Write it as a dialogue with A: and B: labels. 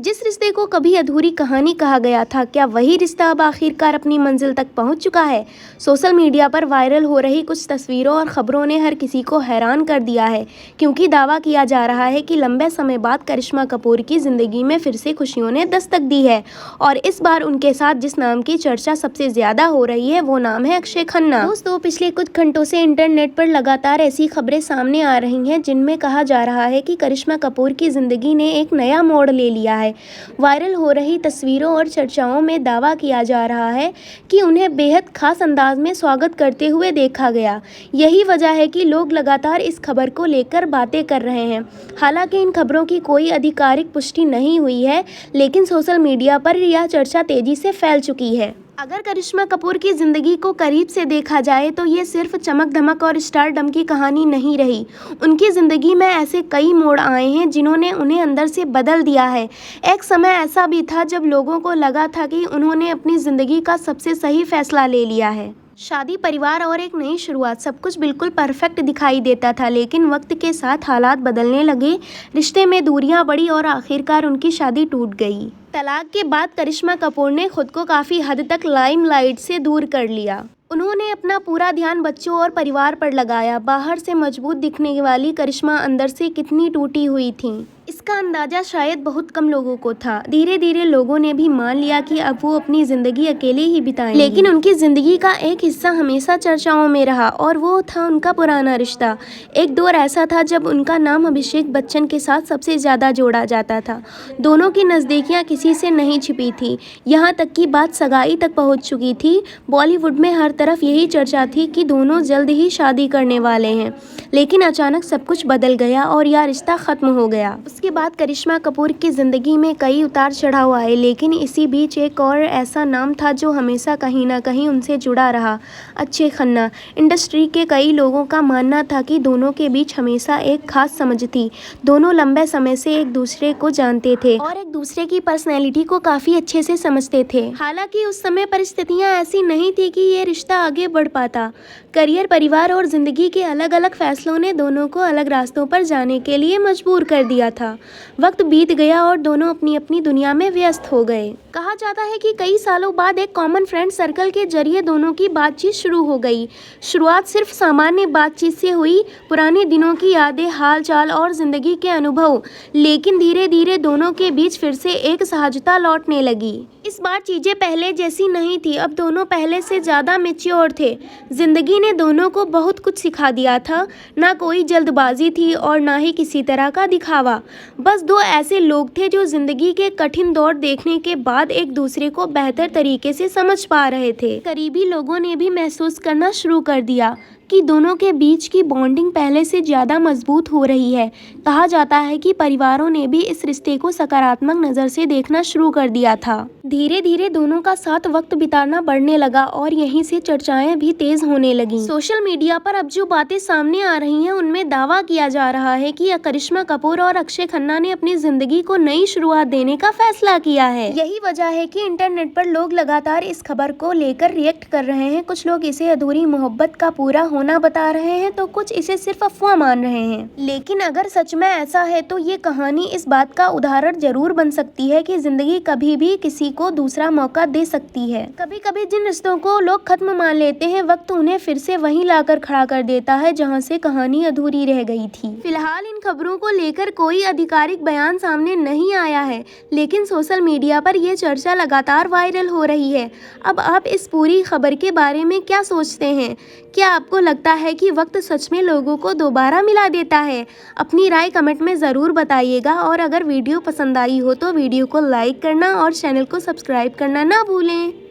A: जिस रिश्ते को कभी अधूरी कहानी कहा गया था, क्या वही रिश्ता अब आखिरकार अपनी मंजिल तक पहुंच चुका है? सोशल मीडिया पर वायरल हो रही कुछ तस्वीरों और खबरों ने हर किसी को हैरान कर दिया है, क्योंकि दावा किया जा रहा है कि लंबे समय बाद करिश्मा कपूर की जिंदगी में फिर से खुशियों ने दस्तक दी है। और इस बार उनके साथ जिस नाम की चर्चा सबसे ज्यादा हो रही है वो नाम है अक्षय खन्ना। दोस्तों, पिछले कुछ घंटों से इंटरनेट पर लगातार ऐसी खबरें सामने आ रही हैं जिनमें कहा जा रहा है कि करिश्मा कपूर की जिंदगी ने एक नया मोड़ ले लिया है। वायरल हो रही तस्वीरों और चर्चाओं में दावा किया जा रहा है कि उन्हें बेहद खास अंदाज में स्वागत करते हुए देखा गया। यही वजह है कि लोग लगातार इस खबर को लेकर बातें कर रहे हैं। हालांकि इन खबरों की कोई आधिकारिक पुष्टि नहीं हुई है, लेकिन सोशल मीडिया पर यह चर्चा तेजी से फैल चुकी है। अगर करिश्मा कपूर की ज़िंदगी को करीब से देखा जाए तो ये सिर्फ चमक धमक और स्टारडम की कहानी नहीं रही। उनकी ज़िंदगी में ऐसे कई मोड़ आए हैं जिन्होंने उन्हें अंदर से बदल दिया है। एक समय ऐसा भी था जब लोगों को लगा था कि उन्होंने अपनी ज़िंदगी का सबसे सही फैसला ले लिया है। शादी, परिवार और एक नई शुरुआत, सब कुछ बिल्कुल परफेक्ट दिखाई देता था, लेकिन वक्त के साथ हालात बदलने लगे, रिश्ते में दूरियां बढ़ी और आखिरकार उनकी शादी टूट गई। तलाक के बाद करिश्मा कपूर ने खुद को काफ़ी हद तक लाइमलाइट से दूर कर लिया। उन्होंने अपना पूरा ध्यान बच्चों और परिवार पर लगाया। बाहर से मजबूत दिखने वाली करिश्मा अंदर से कितनी टूटी हुई थी, इसका अंदाज़ा शायद बहुत कम लोगों को था। धीरे धीरे लोगों ने भी मान लिया कि अब वो अपनी ज़िंदगी अकेले ही बिताएंगी। लेकिन उनकी ज़िंदगी का एक हिस्सा हमेशा चर्चाओं में रहा और वो था उनका पुराना रिश्ता। एक दौर ऐसा था जब उनका नाम अभिषेक बच्चन के साथ सबसे ज़्यादा जोड़ा जाता था। दोनों की नज़दीकियाँ किसी से नहीं छिपी थी, यहाँ तक कि बात सगाई तक पहुँच चुकी थी। बॉलीवुड में हर तरफ यही चर्चा थी कि दोनों जल्द ही शादी करने वाले हैं, लेकिन अचानक सब कुछ बदल गया और यह रिश्ता ख़त्म हो गया। उसके बाद करिश्मा कपूर की ज़िंदगी में कई उतार चढ़ाव आए, लेकिन इसी बीच एक और ऐसा नाम था जो हमेशा कहीं ना कहीं उनसे जुड़ा रहा, अक्षय खन्ना। इंडस्ट्री के कई लोगों का मानना था कि दोनों के बीच हमेशा एक खास समझ थी। दोनों लंबे समय से एक दूसरे को जानते थे और एक दूसरे की पर्सनैलिटी को काफ़ी अच्छे से समझते थे। हालांकि उस समय परिस्थितियाँ ऐसी नहीं थी कि ये रिश्ता आगे बढ़ पाता। करियर, परिवार और ज़िंदगी के अलग अलग फैसलों ने दोनों को अलग रास्तों पर जाने के लिए मजबूर कर दिया था। वक्त बीत गया और दोनों अपनी अपनी दुनिया में व्यस्त हो गए। कहा जाता है कि कई सालों बाद एक कॉमन फ्रेंड सर्कल के जरिए दोनों की बातचीत शुरू हो गई। शुरुआत सिर्फ सामान्य बातचीत से हुई, पुराने दिनों की यादें, हाल चाल और ज़िंदगी के अनुभव, लेकिन धीरे धीरे दोनों के बीच फिर से एक सहजता लौटने लगी। इस बार चीज़ें पहले जैसी नहीं थी, अब दोनों पहले से ज़्यादा मैच्योर थे। जिंदगी ने दोनों को बहुत कुछ सिखा दिया था। ना कोई जल्दबाजी थी और ना ही किसी तरह का दिखावा। बस दो ऐसे लोग थे जो जिंदगी के कठिन दौर देखने के बाद एक दूसरे को बेहतर तरीके से समझ पा रहे थे। करीबी लोगों ने भी महसूस करना शुरू कर दिया कि दोनों के बीच की बॉन्डिंग पहले से ज़्यादा मजबूत हो रही है। कहा जाता है कि परिवारों ने भी इस रिश्ते को सकारात्मक नज़र से देखना शुरू कर दिया था। धीरे धीरे दोनों का साथ वक्त बिताना बढ़ने लगा और यहीं से चर्चाएं भी तेज होने लगीं। सोशल मीडिया पर अब जो बातें सामने आ रही हैं उनमें दावा किया जा रहा है कि करिश्मा कपूर और अक्षय खन्ना ने अपनी जिंदगी को नई शुरुआत देने का फैसला किया है। यही वजह है कि इंटरनेट पर लोग लगातार इस खबर को लेकर रिएक्ट कर रहे हैं। कुछ लोग इसे अधूरी मोहब्बत का पूरा होना बता रहे हैं तो कुछ इसे सिर्फ अफवाह मान रहे हैं। लेकिन अगर सच में ऐसा है तो ये कहानी इस बात का उदाहरण जरूर बन सकती है कि जिंदगी कभी भी किसी को दूसरा मौका दे सकती है। कभी कभी जिन रिश्तों को लोग खत्म मान लेते हैं, वक्त उन्हें फिर से वहीं लाकर खड़ा कर देता है जहां से कहानी अधूरी रह गई थी। फिलहाल इन खबरों को लेकर कोई आधिकारिक बयान सामने नहीं आया है, लेकिन सोशल मीडिया पर यह चर्चा लगातार वायरल हो रही है। अब आप इस पूरी खबर के बारे में क्या सोचते हैं? क्या आपको लगता है कि वक्त सच में लोगों को दोबारा मिला देता है? अपनी राय कमेंट में ज़रूर बताइएगा और अगर वीडियो पसंद आई हो तो वीडियो को लाइक करना और चैनल को सब्सक्राइब करना ना भूलें।